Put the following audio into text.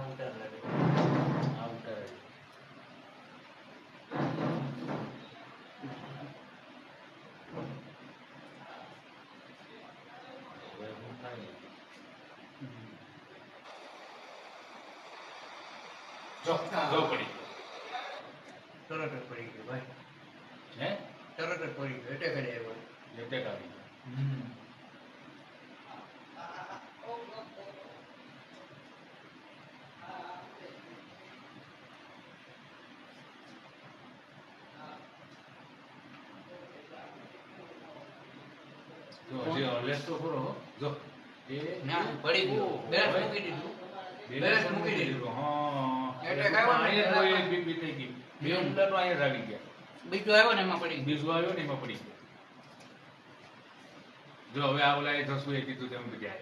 ઉતાર લાગે આ ઉતારે હવે હું થાય જો જો પડી તરત જ પડી ગયો ભાઈ હે તરત જ પડી ગયો એટલે કરી આવ્યો એટેક આવી ગયો જો જે હલેસ તો ખરો હો. જો એ ના પડી ગયો બેલેન્સ મૂકી દીધું બેલેન્સ મૂકી દીધું હા એટલે કાંઈ અહીંયા તો એ બી થઈ ગઈ બે ઊંડાનો અહીંયા જ આવી ગયા બીજો આવ્યો ને એમાં પડી બીજું આવ્યો ને એમાં પડી ગયો જો હવે આ ઓલા એ જસુ એ કીધું તેમ ગયા